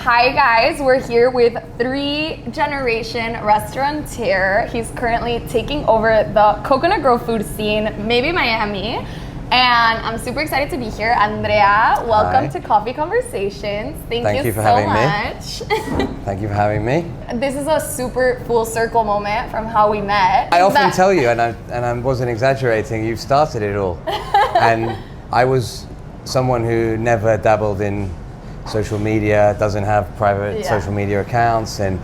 Hi guys, we're here with 3-generation restaurateur. He's currently taking over the Coconut Grove food scene, maybe Miami. And I'm super excited to be here. Andrea, welcome to Coffee Conversations. Thank you for so having much. Thank you for having me. This is a super full circle moment from how we met. I often tell you, and I wasn't exaggerating, you started it all. And I was someone who never dabbled in social media, doesn't have private social media accounts, and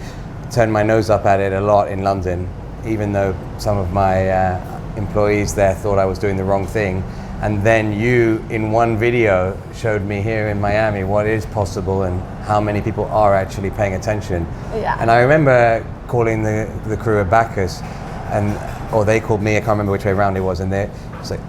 turned my nose up at it a lot in London, even though some of my employees there thought I was doing the wrong thing. And then you, in one video, showed me here in Miami what is possible and how many people are actually paying attention. Yeah. And I remember calling the crew at Bacchus, or they called me, I can't remember which way around it was, and it's like,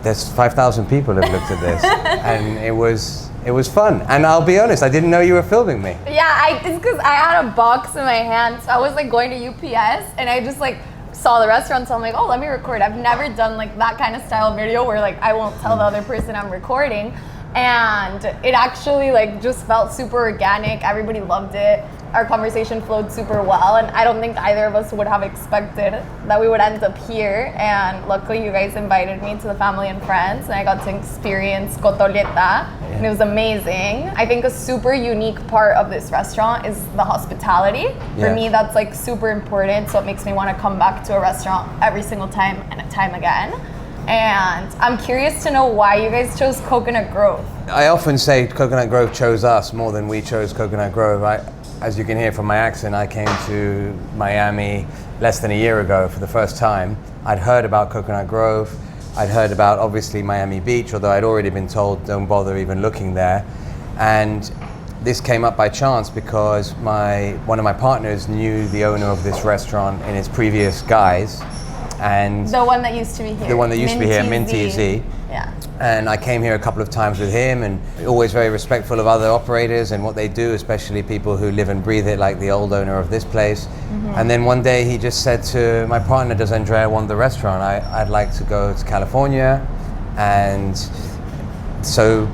there's 5,000 people have looked at this. And it was fun. And I'll be honest, I didn't know you were filming me. Yeah, it's because I had a box in my hand. So I was like going to UPS and I just like saw the restaurant, so I'm like, oh, let me record. I've never done like that kind of style video where like I won't tell the other person I'm recording. And it actually like just felt super organic. Everybody loved it. Our conversation flowed super well, and I don't think either of us would have expected that we would end up here. And luckily you guys invited me to the family and friends, and I got to experience Cotoletta, and it was amazing. I think a super unique part of this restaurant is the hospitality. For me, that's like super important, so it makes me want to come back to a restaurant every single time and time again. And I'm curious to know why you guys chose Coconut Grove. I often say Coconut Grove chose us more than we chose Coconut Grove. As you can hear from my accent, I came to Miami less than a year ago for the first time. I'd heard about Coconut Grove. I'd heard about, obviously, Miami Beach, although I'd already been told don't bother even looking there. And this came up by chance because one of my partners knew the owner of this restaurant in its previous guise. And the one that used to be here. The one that used to be here, Minty Z. Yeah. And I came here a couple of times with him, and always very respectful of other operators and what they do, especially people who live and breathe it, like the old owner of this place. Mm-hmm. And then one day he just said to my partner, does Andrea want the restaurant? I'd like to go to California. And so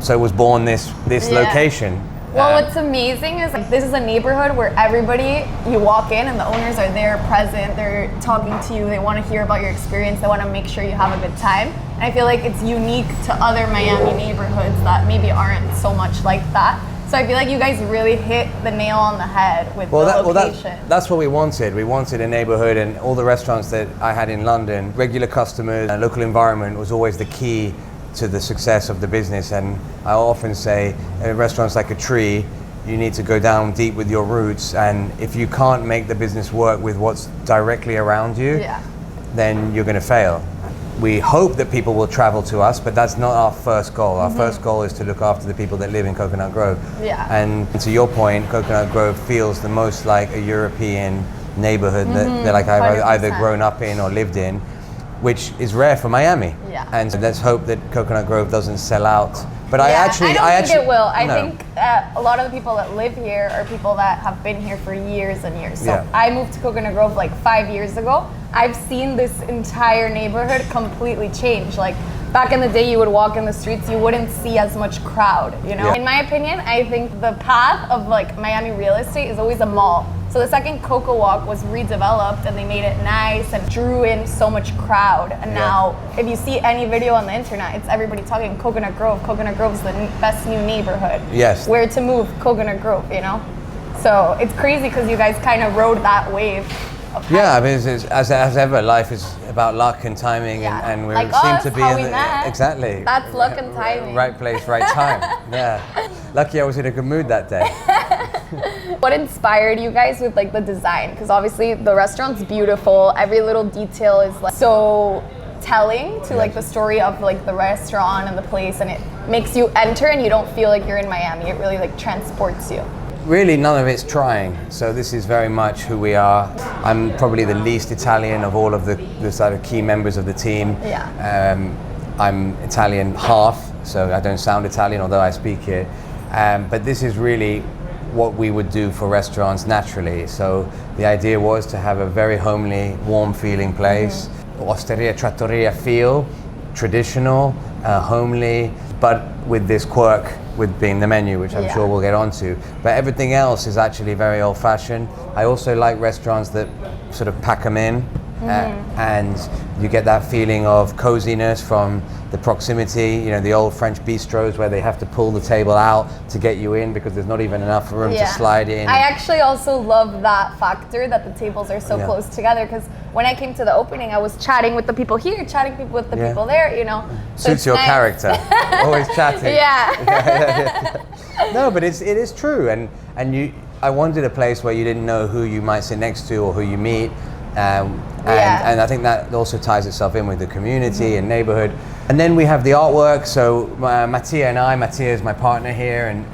was born this location. Well, what's amazing is like this is a neighborhood where everybody, you walk in and the owners are there present, they're talking to you, they want to hear about your experience, they want to make sure you have a good time. And I feel like it's unique to other Miami neighborhoods that maybe aren't so much like that. So I feel like you guys really hit the nail on the head with the location. That's what we wanted. We wanted a neighborhood, and all the restaurants that I had in London, regular customers, and local environment was always the key to the success of the business. And I often say a restaurant's like a tree. You need to go down deep with your roots, and if you can't make the business work with what's directly around you, then you're going to fail. We hope that people will travel to us, but that's not our first goal. Our first goal is to look after the people that live in Coconut Grove. And to your point, Coconut Grove feels the most like a European neighborhood that like I've either grown up in or lived in, which is rare for Miami. And so let's hope that Coconut Grove doesn't sell out. But I don't think it will. I think a lot of the people that live here are people that have been here for years and years. So I moved to Coconut Grove like 5 years ago. I've seen this entire neighborhood completely change. Like back in the day, you would walk in the streets, you wouldn't see as much crowd, you know? In my opinion, I think the path of like Miami real estate is always a mall. So the second Coco Walk was redeveloped and they made it nice and drew in so much crowd. And now if you see any video on the internet, it's everybody talking Coconut Grove. Coconut Grove's the best new neighborhood. Yes. Where to move, Coconut Grove, you know? So it's crazy because you guys kind of rode that wave. I mean, as ever, life is about luck and timing, and we like seem us, to be how in we met. Exactly. That's luck and timing. Right place, right time. Lucky I was in a good mood that day. What inspired you guys with like the design? Because obviously the restaurant's beautiful. Every little detail is like so telling to like the story of like the restaurant and the place, and it makes you enter and you don't feel like you're in Miami. It really like transports you. Really, none of it's trying. So this is very much who we are. I'm probably the least Italian of all of the sort of key members of the team. I'm Italian half, so I don't sound Italian, although I speak it. But this is really what we would do for restaurants naturally. So the idea was to have a very homely, warm feeling place. Osteria, trattoria feel, traditional, homely, but with this quirk with being the menu, which I'm sure we'll get onto. But everything else is actually very old-fashioned. I also like restaurants that sort of pack them in, and you get that feeling of coziness from the proximity. You know, the old French bistros where they have to pull the table out to get you in because there's not even enough room to slide in. I actually also love that factor that the tables are so close together, because when I came to the opening, I was chatting with the people here, chatting with the people there, you know. So suits your character. Always chatting. No, but it is true, and I wanted a place where you didn't know who you might sit next to or who you meet. And I think that also ties itself in with the community and neighborhood. And then we have the artwork. So Mattia and I, Mattia is my partner here and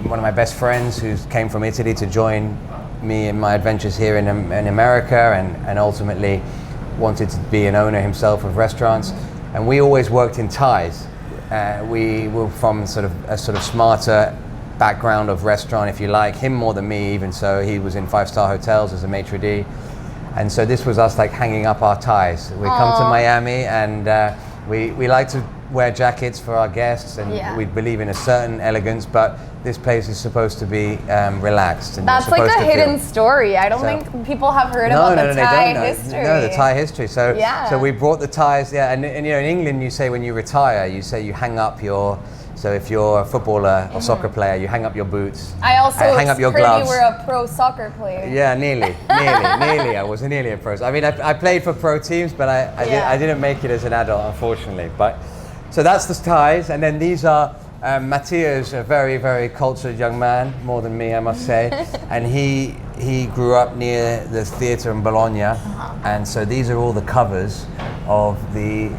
one of my best friends who came from Italy to join me in my adventures here in America, and ultimately wanted to be an owner himself of restaurants. And we always worked in ties. We were from a sort of smarter background of restaurant, if you like. Him more than me, even so. He was in 5-star hotels as a maitre d'. And so this was us like hanging up our ties. We come to Miami and we like to wear jackets for our guests, and we believe in a certain elegance, but this place is supposed to be relaxed. And that's like a hidden story. I don't think people have heard about the Thai history. No, the Thai history. So we brought the ties, and you know, in England you say when you retire, you say you hang up your. So if you're a footballer or soccer player, you hang up your boots. I also hang up your gloves. You were a pro soccer player. Yeah, nearly. I was nearly a pro. I mean, I played for pro teams, but I didn't make it as an adult, unfortunately. But so that's the ties, and then these are Mattia is a very, very cultured young man, more than me, I must say, and he grew up near the theatre in Bologna, and so these are all the covers of the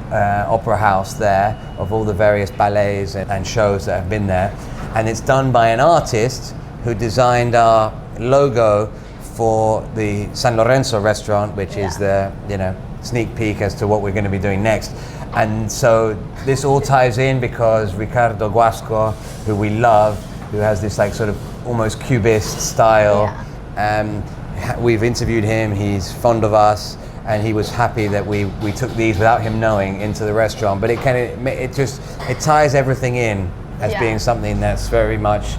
opera house there, of all the various ballets and shows that have been there. And it's done by an artist who designed our logo for the San Lorenzo restaurant, which is the, you know, sneak peek as to what we're going to be doing next. And so this all ties in because Ricardo Guasco, who we love, who has this like sort of almost cubist style, we've interviewed him, he's fond of us, and he was happy that we took these without him knowing into the restaurant. But it ties everything in as being something that's very much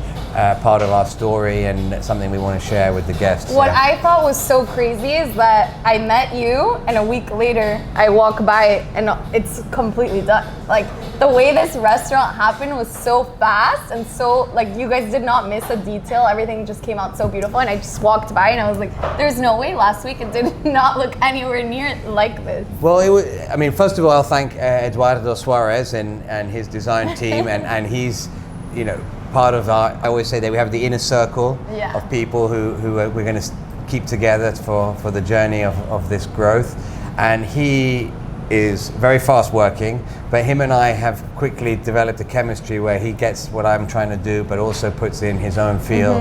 part of our story and something we want to share with the guests. What I thought was so crazy is that I met you, and a week later I walk by and it's completely done. Like, the way this restaurant happened was so fast, and so like you guys did not miss a detail. Everything just came out so beautiful, and I just walked by and I was like, there's no way last week it did not look anywhere near like this. Well, I mean, first of all, I'll thank Eduardo Suarez and his design team, and he's, you know, part of our, I always say that we have the inner circle of people who we're going to keep together for the journey of this growth. And he is very fast working, but him and I have quickly developed a chemistry where he gets what I'm trying to do, but also puts in his own feel.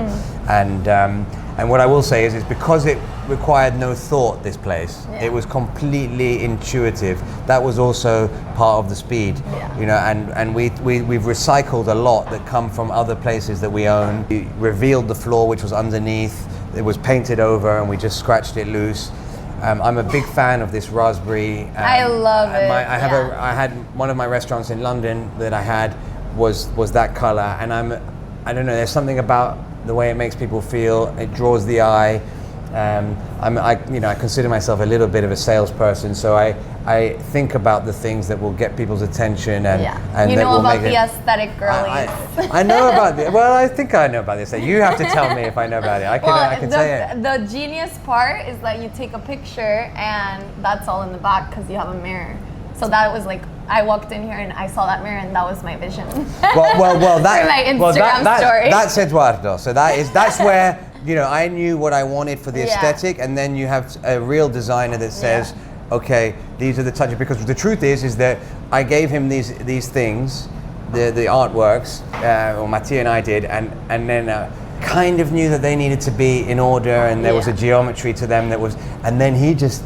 And what I will say is because it required no thought, this place, it was completely intuitive. That was also part of the speed, you know, and we've recycled a lot that come from other places that we own. We revealed the floor, which was underneath. It was painted over and we just scratched it loose. I'm a big fan of this raspberry. I love it. I had one of my restaurants in London that I had was that color, and I don't know, there's something about the way it makes people feel. It draws the eye. I consider myself a little bit of a salesperson, so I think about the things that will get people's attention and you that know will about make the aesthetic girlies. I know about it. Well, I think I know about this. You have to tell me if I know about it. I can say it. The genius part is that you take a picture and that's all in the back because you have a mirror. So that was like, I walked in here and I saw that mirror and that was my vision. Well, that, for my Instagram story. That's Eduardo. So that's where, you know, I knew what I wanted for the aesthetic, and then you have a real designer that says, okay, these are the touches. Because the truth is that I gave him these things, the artworks, or Mattia and I did, and then kind of knew that they needed to be in order, and there was a geometry to them that was, and then he just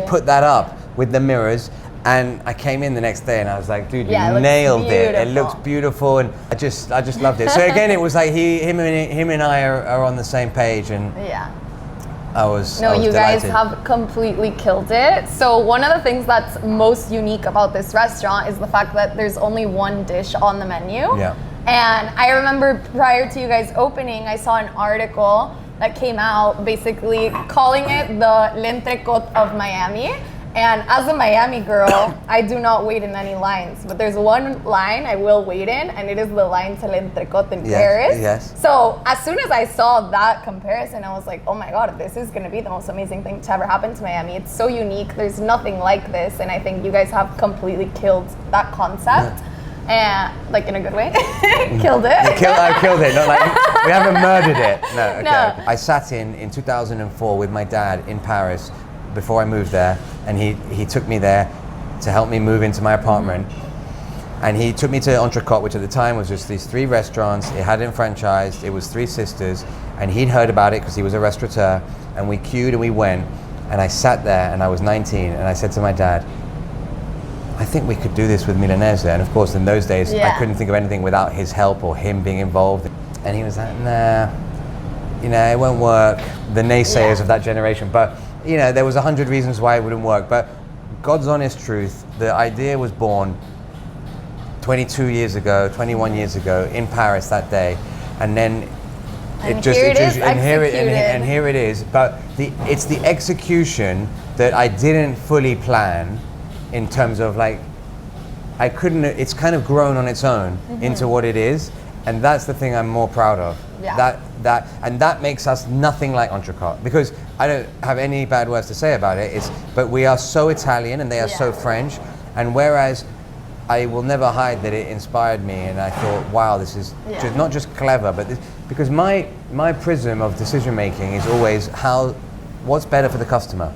put that up with the mirrors. And I came in the next day and I was like, dude, you nailed it. It looks beautiful, and I just loved it. So again, it was like him and I are on the same page, and I was you delighted. guys have completely killed it. So one of the things that's most unique about this restaurant is the fact that there's only one dish on the menu. And I remember prior to you guys opening, I saw an article that came out basically calling it the l'entrecôte of Miami. And as a Miami girl, I do not wait in any lines, but there's one line I will wait in, and it is the line to l'entrecôte in Paris. Yes. So as soon as I saw that comparison, I was like, oh my God, this is gonna be the most amazing thing to ever happen to Miami. It's so unique, there's nothing like this, and I think you guys have completely killed that concept. And like in a good way, killed it. I killed it. Not like we haven't murdered it. No. Okay. No. I sat in 2004 with my dad in Paris before I moved there, and he took me there to help me move into my apartment. And he took me to Entrecôte, which at the time was just these 3 restaurants. It hadn't franchised. It was 3 sisters, and he'd heard about it because he was a restaurateur. And we queued and we went, and I sat there, and I was 19, and I said to my dad, I think we could do this with Milanese. And of course, in those days, I couldn't think of anything without his help or him being involved. And he was like, nah, it won't work. The naysayers of that generation. But, there was 100 reasons why it wouldn't work. But God's honest truth, the idea was born 22 years ago, 21 years ago in Paris that day. And then here it is. But it's the execution that I didn't fully plan. In terms of it's kind of grown on its own into what it is, and that's the thing I'm more proud of. Yeah. That makes us nothing like Entrecôte, because I don't have any bad words to say about it. But we are so Italian and they are so French, and whereas I will never hide that it inspired me, and I thought, wow, this is not just clever, but because my prism of decision making is always what's better for the customer.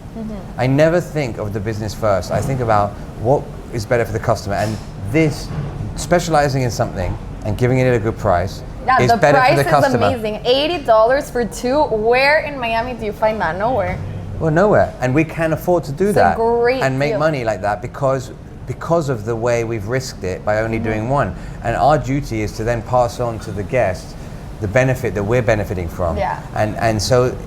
I never think of the business first. I think about what is better for the customer, and this specializing in something and giving it a good price is better for the customer. The price is amazing. $80 for 2. Where in Miami do you find that? Nowhere. Well, nowhere, and we can afford to do that and make deal. money like that because of the way we've risked it by only doing one. And our duty is to then pass on to the guests the benefit that we're benefiting from. And so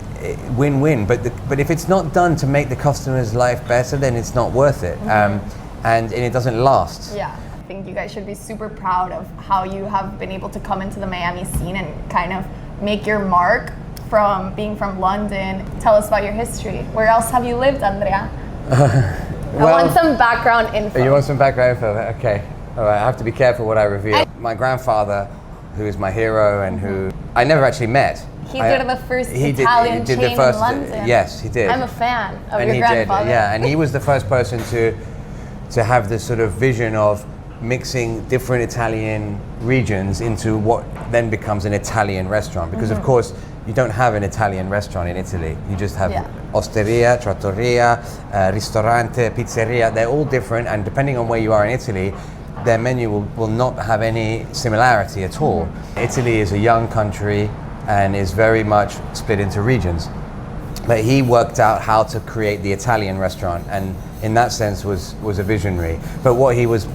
win-win, but if it's not done to make the customer's life better, then it's not worth it, and it doesn't last. I think you guys should be super proud of how you have been able to come into the Miami scene and kind of make your mark from being from London. Tell us about your history. Where else have you lived, Andrea? I want some background info. You want some background info? Okay. All right, I have to be careful what I reveal. My grandfather, who is my hero and who I never actually met. He did the first Italian chain in London. Yes, he did. I'm a fan of your grandfather. And he was the first person to have this sort of vision of mixing different Italian regions into what then becomes an Italian restaurant. Because of course, you don't have an Italian restaurant in Italy. You just have osteria, trattoria, ristorante, pizzeria. They're all different, and depending on where you are in Italy, their menu will not have any similarity at all. Italy is a young country and is very much split into regions. But he worked out how to create the Italian restaurant, and in that sense was a visionary. But what he was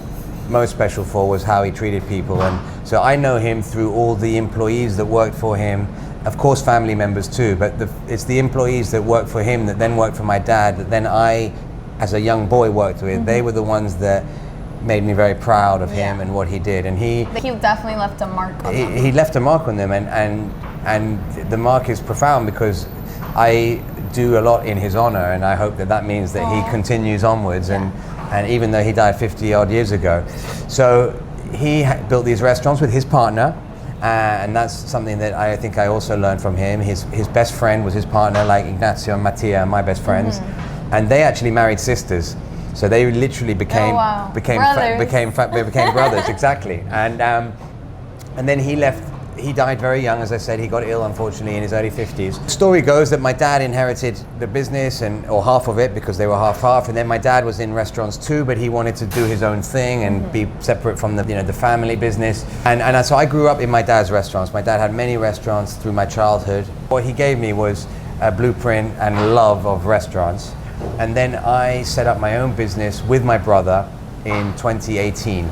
most special for was how he treated people. And so I know him through all the employees that worked for him, of course family members too, but it's the employees that worked for him that then worked for my dad, that then I, as a young boy, worked with. They were the ones that made me very proud of him and what he did. And he definitely left a mark on them. He left a mark on them, and the mark is profound because I do a lot in his honor, and I hope that means that he continues onwards, and even though he died 50 odd years ago. So he built these restaurants with his partner, and that's something that I think I also learned from him. His best friend was his partner, like Ignacio and Mattia, my best friends, and they actually married sisters. So they literally became brothers, exactly. And then he left. He died very young, as I said. He got ill, unfortunately, in his early 50s. The story goes that my dad inherited the business, or half of it, because they were half-half. And then my dad was in restaurants too, but he wanted to do his own thing and be separate from the family business. And so I grew up in my dad's restaurants. My dad had many restaurants through my childhood. What he gave me was a blueprint and love of restaurants. And then I set up my own business with my brother in 2018.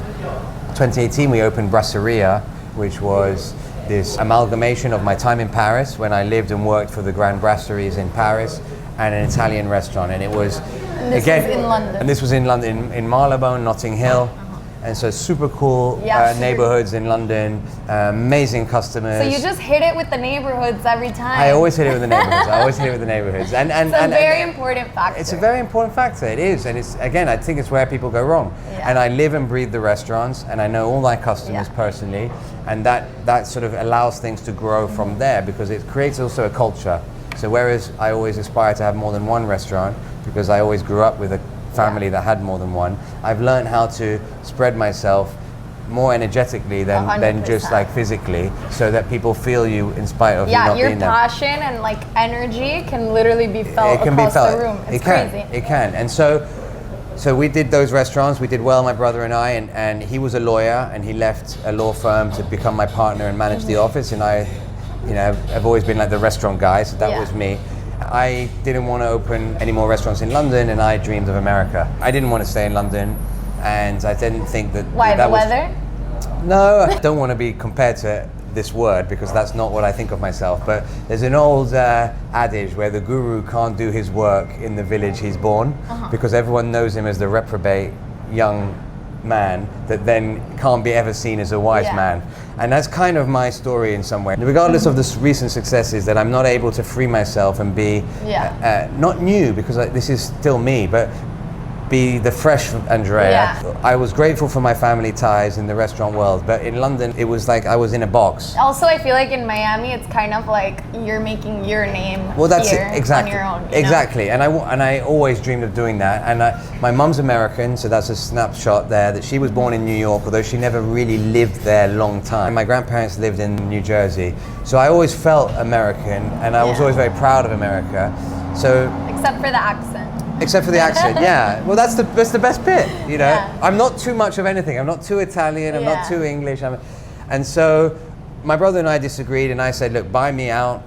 2018, we opened Brasseria, which was this amalgamation of my time in Paris when I lived and worked for the Grand Brasseries in Paris and an Italian restaurant. And it was, was in London. And this was in London, in Marylebone, Notting Hill. And so super cool neighborhoods in London, amazing customers. So you just hit it with the neighborhoods every time. I always hit it with the neighborhoods. And it's a very important factor. It's a very important factor, it is. And it's, again, I think it's where people go wrong. Yeah. And I live and breathe the restaurants, and I know all my customers personally, and that sort of allows things to grow from there, because it creates also a culture. So whereas I always aspire to have more than one restaurant, because I always grew up with a family that had more than one, I've learned how to spread myself more energetically than just like physically, so that people feel you in spite of you not being there. Your passion and like energy can literally be felt across the room. It's crazy. It can. And so we did those restaurants. We did well, my brother and I, and he was a lawyer, and he left a law firm to become my partner and manage the office, and I've always been like the restaurant guy, so that was me. I didn't want to open any more restaurants in London, and I dreamed of America. I didn't want to stay in London, and I didn't think that... Why, the weather? No, I don't want to be compared to this word, because that's not what I think of myself. But there's an old adage where the guru can't do his work in the village he's born, because everyone knows him as the reprobate young man that then can't be ever seen as a wise man. And that's kind of my story in some way. Regardless of the recent successes, that I'm not able to free myself and be not new, because this is still me, but be the fresh Andrea. I was grateful for my family ties in the restaurant world, but in London it was like I was in a box. Also, I feel like in Miami it's kind of like you're making your name here on your own. Exactly, and I always dreamed of doing that. And my mum's American, so that's a snapshot there, that she was born in New York, although she never really lived there a long time. My grandparents lived in New Jersey, so I always felt American, and I was always very proud of America. So except for the accent. Except for the accent, well, that's the best bit, you know. I'm not too much of anything. I'm not too Italian. I'm not too English. And so my brother and I disagreed, and I said, look, buy me out,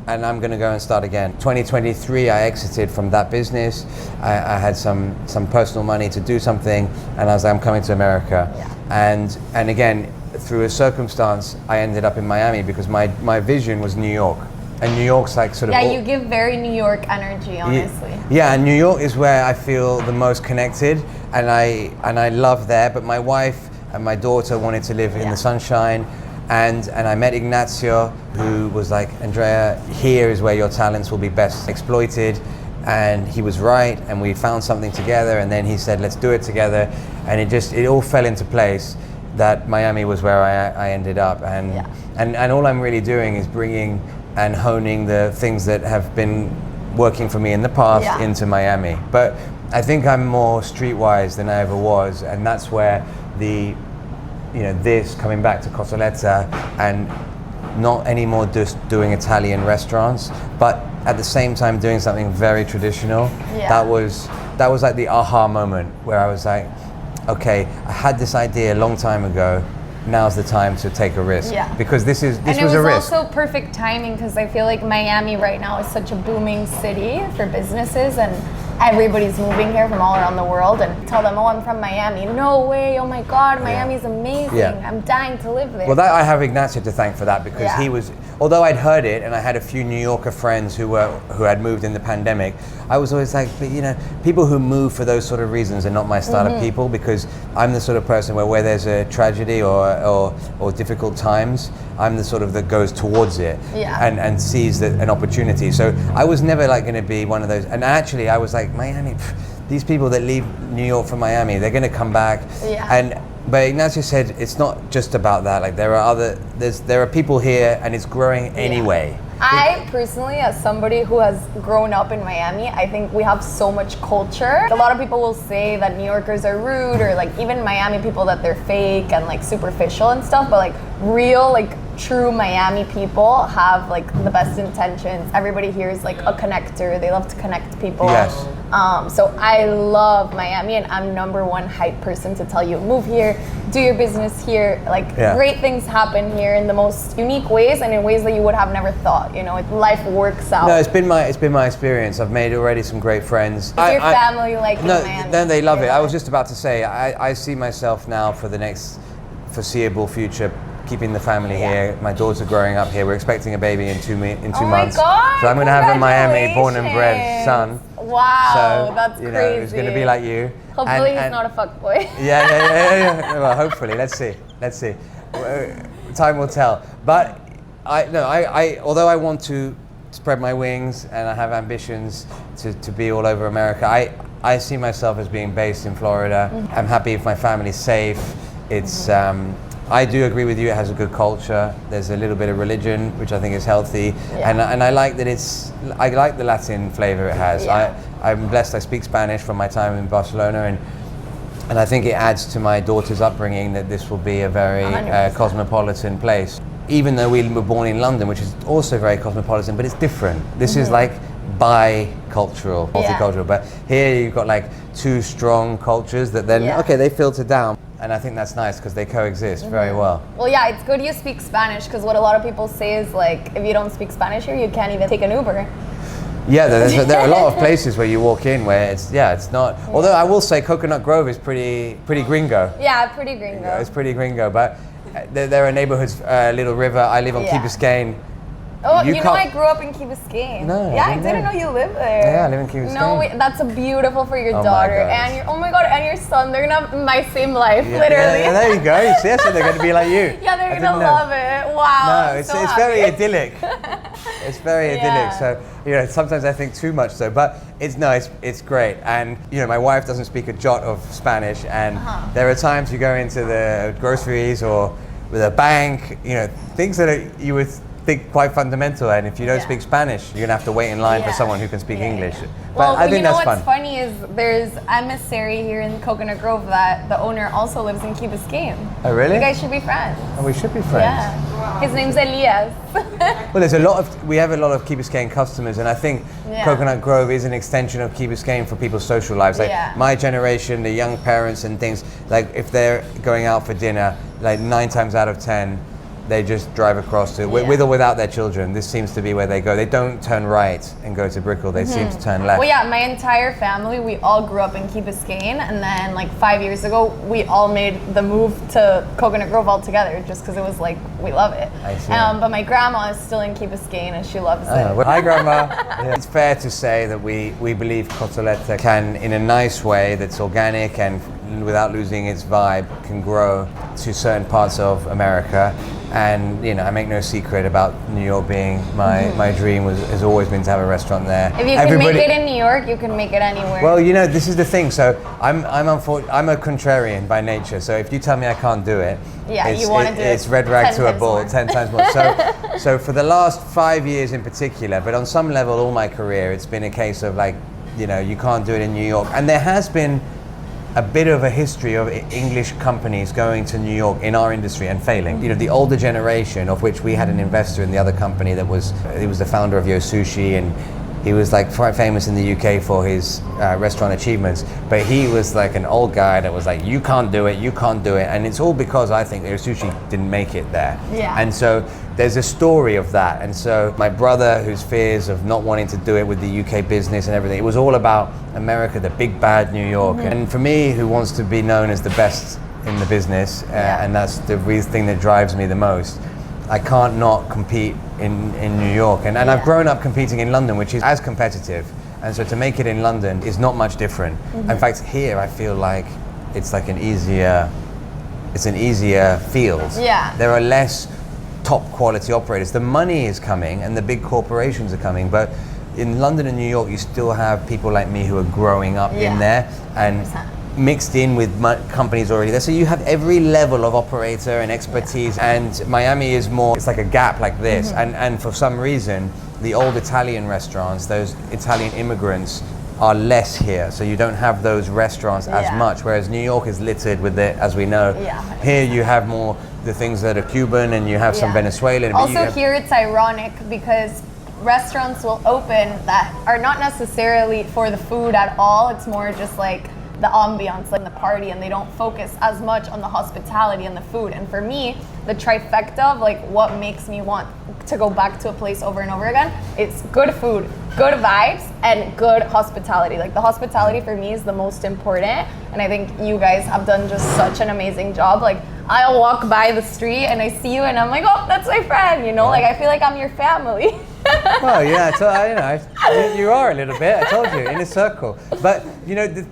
and I'm going to go and start again. 2023, I exited from that business. I had some personal money to do something, and I was like, I'm coming to America. And again, through a circumstance, I ended up in Miami, because my vision was New York. And New York's like sort of... you give very New York energy, honestly. And New York is where I feel the most connected, and I love there. But my wife and my daughter wanted to live in the sunshine, and I met Ignacio, who was like, Andrea, here is where your talents will be best exploited. And he was right, and we found something together, and then he said, let's do it together. And it all fell into place that Miami was where I ended up. And all I'm really doing is bringing and honing the things that have been working for me in the past into Miami. But I think I'm more streetwise than I ever was, and that's where this coming back to Cotoletta, and not anymore just doing Italian restaurants, but at the same time doing something very traditional. That was like the aha moment, where I was like, okay, I had this idea a long time ago. Now's the time to take a risk, because this was a risk. And it was also perfect timing, because I feel like Miami right now is such a booming city for businesses, and everybody's moving here from all around the world, and tell them, oh, I'm from Miami. No way, oh my God, Miami's amazing. I'm dying to live there. Well, I have Ignacio to thank for that, because he was, although I'd heard it, and I had a few New Yorker friends who had moved in the pandemic, I was always like, but people who move for those sort of reasons are not my style of people, because I'm the sort of person where there's a tragedy or difficult times, I'm the sort of that goes towards it and sees an opportunity. So I was never like going to be one of those. And actually, I was like, Miami, these people that leave New York for Miami, they're going to come back. But Ignacio said it's not just about that. Like there are people here, and it's growing anyway. I personally, as somebody who has grown up in Miami, I think we have so much culture. A lot of people will say that New Yorkers are rude, or like even Miami people that they're fake and like superficial and stuff, but like real, like true Miami people have like the best intentions. Everybody here is like a connector. They love to connect people. So I love Miami, and I'm #1 hype person to tell you, move here, do your business here. Like great things happen here in the most unique ways, and in ways that you would have never thought. Life works out. No, it's been my experience. I've made already some great friends. Is your family like Miami? No, they love it. I was just about to say, I see myself now for the next foreseeable future keeping the family here. My daughter growing up here. We're expecting a baby in 2 months. God, so I'm going to have a Miami born and bred son. Wow, So, that's you know, crazy. it's going to be like you. Hopefully he's not a fuckboy. Yeah. Well, hopefully, let's see. Time will tell. But I although I want to spread my wings and I have ambitions to be all over America, I see myself as being based in Florida. Mm-hmm. I'm happy if my family's safe. It's I do agree with you. It has a good culture. There's a little bit of religion, which I think is healthy, and I like that I like the Latin flavor it has. Yeah. I'm blessed. I speak Spanish from my time in Barcelona, and I think it adds to my daughter's upbringing that this will be a very 100%. cosmopolitan place. Even though we were born in London, which is also very cosmopolitan, but it's different. This is like bi-cultural, multicultural. But here you've got like two strong cultures that then, they filter down. And I think that's nice because they coexist very well. Well, yeah, it's good you speak Spanish because what a lot of people say is like, if you don't speak Spanish here, you can't even take an Uber. Yeah, there are a lot of places where you walk in where it's not. Although I will say Coconut Grove is pretty gringo. Yeah, pretty gringo. It's pretty gringo, but there are neighborhoods, Little River. I live on Key Biscayne. Oh, you know I grew up in Key Biscayne. No, yeah, I didn't know you lived there. Yeah, I live in Key Biscayne. No, wait, that's a beautiful for your Oh my daughter God. and your and your son. They're gonna have my same life, literally. Yeah, there you go. You see, so they're going to be like you. Yeah, they're gonna love it. Wow. No, I'm it's so very happy. idyllic. It's very idyllic. So sometimes I think too much so, but it's nice. It's great. And my wife doesn't speak a jot of Spanish, and there are times you go into the groceries or with a bank, things that you would think quite fundamental, and if you don't speak Spanish, you're gonna have to wait in line for someone who can speak English. But Well, I think that's fun. What's funny is there's Emissary here in Coconut Grove that the owner also lives in Key Biscayne. Oh, really? You guys should be friends. Oh, we should be friends. Yeah. His name's Elias. Well, we have a lot of Key Biscayne customers, and I think Yeah. Coconut Grove is an extension of Key Biscayne for people's social lives. Like my generation, the young parents and things, like if they're going out for dinner, like 9 times out of 10, they just drive across to with or without their children. This seems to be where they go. They don't turn right and go to Brickell. They seem to turn left. Well, yeah, my entire family, we all grew up in Key Biscayne, and then like 5 years ago, we all made the move to Coconut Grove all together, just because it was like, we love it. I see. But my grandma is still in Key Biscayne, and she loves it. Well, hi, Grandma. It's fair to say that we believe Cotoletta can, in a nice way that's organic and without losing its vibe, can grow to certain parts of America. And I make no secret about New York being my dream has always been to have a restaurant there. If you can make it in New York, you can make it anywhere. Well, this is the thing. So I'm a contrarian by nature. So if you tell me I can't do it, you want to do it. It's red rag to a bull, 10 times more. So for the last 5 years in particular, but on some level all my career, it's been a case of like, you can't do it in New York. And there has been a bit of a history of English companies going to New York in our industry and failing. The older generation, of which we had an investor in the other company he was the founder of Yo Sushi, and he was like quite famous in the UK for his restaurant achievements, but he was like an old guy that was like, you can't do it, and it's all because I think Yo Sushi didn't make it there. Yeah. And so there's a story of that, and so my brother, whose fears of not wanting to do it with the UK business and everything, it was all about America, the big bad New York. And for me, who wants to be known as the best in the business, and that's the thing that drives me the most, I can't not compete in New York. And I've grown up competing in London, which is as competitive. And so to make it in London is not much different. In fact, here I feel like it's like an easier field. Yeah. There are less top quality operators. The money is coming and the big corporations are coming, but in London and New York, you still have people like me who are growing up in there and 100%. Mixed in with companies already there. So you have every level of operator and expertise, and Miami is more, it's like a gap like this. And for some reason, the old Italian restaurants, those Italian immigrants, are less here. So you don't have those restaurants as much, whereas New York is littered with it, as we know. Here you have more the things that are Cuban, and you have some Venezuelan. Also here it's ironic because restaurants will open that are not necessarily for the food at all. It's more just like the ambiance and the party, and they don't focus as much on the hospitality and the food. And for me, the trifecta of like what makes me want to go back to a place over and over again, it's good food, good vibes, and good hospitality. Like the hospitality for me is the most important, and I think you guys have done just such an amazing job. Like I'll walk by the street and I see you and I'm like, oh, that's my friend, like I feel like I'm your family. Well, yeah, you are a little bit. I told you, in a circle. But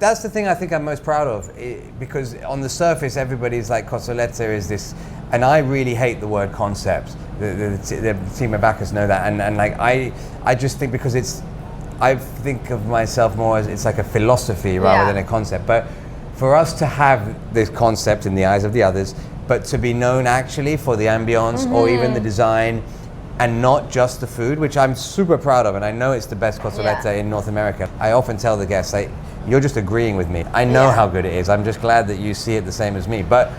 that's the thing I think I'm most proud of, because on the surface, everybody's like, Cotoletta is this, and I really hate the word concept. The team at Bacchus know that, and like I just think because I think of myself more as it's like a philosophy rather than a concept. But for us to have this concept in the eyes of the others, but to be known actually for the ambience or even the design, and not just the food, which I'm super proud of, and I know it's the best Cotoletta in North America. I often tell the guests, like, you're just agreeing with me. I know how good it is. I'm just glad that you see it the same as me. But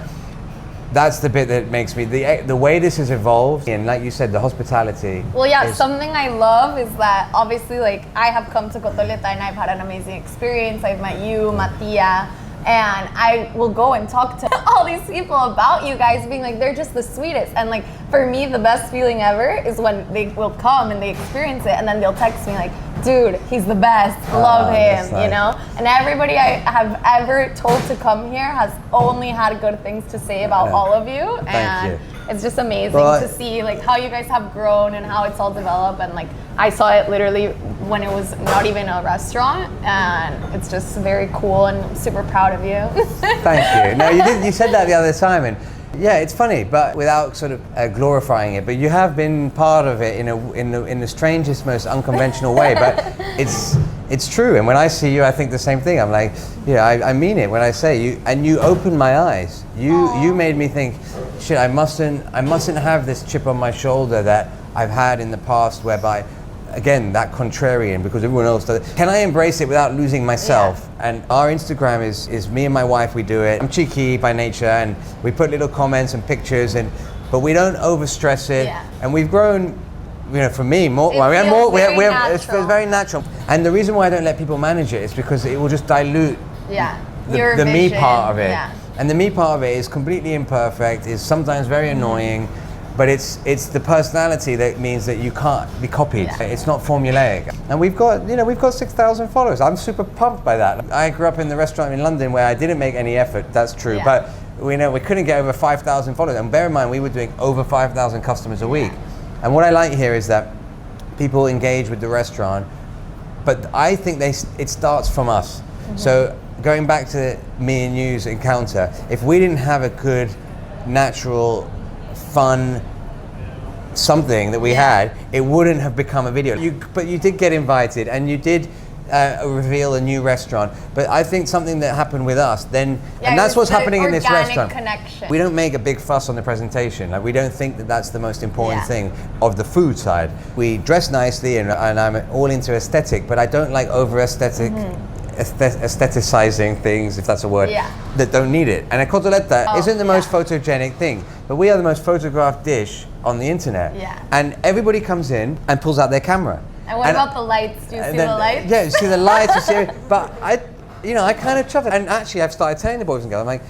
that's the bit that makes me, the way this has evolved, and like you said, the hospitality. Well, yeah, something I love is that obviously, like, I have come to Cotoletta and I've had an amazing experience. I've met you, Mattia, and I will go and talk to all these people about you guys being like, they're just the sweetest. And like, for me, the best feeling ever is when they will come and they experience it and then they'll text me like, dude, he's the best, love him, nice. you know? And everybody I have ever told to come here has only had good things to say about all of you. Thank you. It's just amazing to see like how you guys have grown and how it's all developed. And like, I saw it literally when it was not even a restaurant, and it's just very cool, and I'm super proud of you. Thank you. No, you said that the other time, and yeah, it's funny, but without sort of glorifying it. But you have been part of it in the strangest, most unconventional way. But it's true. And when I see you, I think the same thing. I'm like, yeah, I mean it when I say you. And you opened my eyes. You made me think, shit, I mustn't have this chip on my shoulder that I've had in the past, whereby, again, that contrarian, because everyone else does it. Can I embrace it without losing myself? And our Instagram is me and my wife, we do it. I'm cheeky by nature, and we put little comments and pictures, but we don't overstress it. And we've grown, for me, more. It's very natural. And the reason why I don't let people manage it is because it will just dilute the me part of it. And the me part of it is completely imperfect, is sometimes very annoying. But it's the personality that means that you can't be copied. It's not formulaic. And we've got 6,000 followers. I'm super pumped by that. I grew up in the restaurant in London where I didn't make any effort, that's true. But we couldn't get over 5,000 followers. And bear in mind, we were doing over 5,000 customers a week. And what I like here is that people engage with the restaurant, but I think it starts from us. So going back to me and you's encounter, if we didn't have a good, natural, fun something that we had, it wouldn't have become a video. But you did get invited, and you did reveal a new restaurant. But I think something that happened with us then, and that's what's happening in this restaurant. Connection. We don't make a big fuss on the presentation. Like, we don't think that that's the most important thing of the food side. We dress nicely, and I'm all into aesthetic, but I don't like over aesthetic. Aestheticizing things, if that's a word, that don't need it. And a Cotoletta isn't the most photogenic thing, but we are the most photographed dish on the kind and everybody comes in and pulls out their camera. And what about the lights? Do you see the lights? Yeah, you see the lights, you see it. But I kind of chuff it. And actually, I've started telling the boys and girls, I'm like,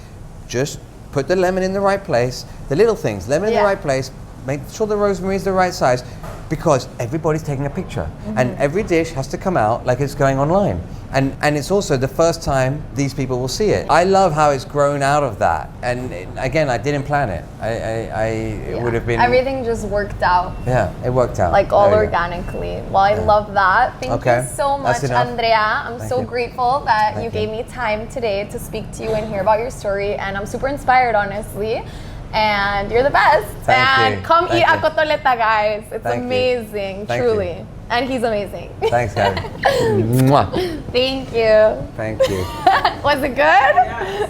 just put the lemon in the right place, the little things, lemon in the right place, make sure the rosemary is the right size, because everybody's taking a picture. And every dish has to come out like it's going online. And it's also the first time these people will see it. I love how it's grown out of that. And again, I didn't plan it. It would have been... Everything just worked out. Yeah, it worked out. Like all organically. Well, I love that. Thank you so much, enough. Andrea. I'm so grateful that you gave me time today to speak to you and hear about your story. And I'm super inspired, honestly. And you're the best. Thank you. Come eat at Cotoletta, guys. It's amazing, Thank truly. you. And he's amazing. Thanks, guys. Thank you. Thank you. Was it good?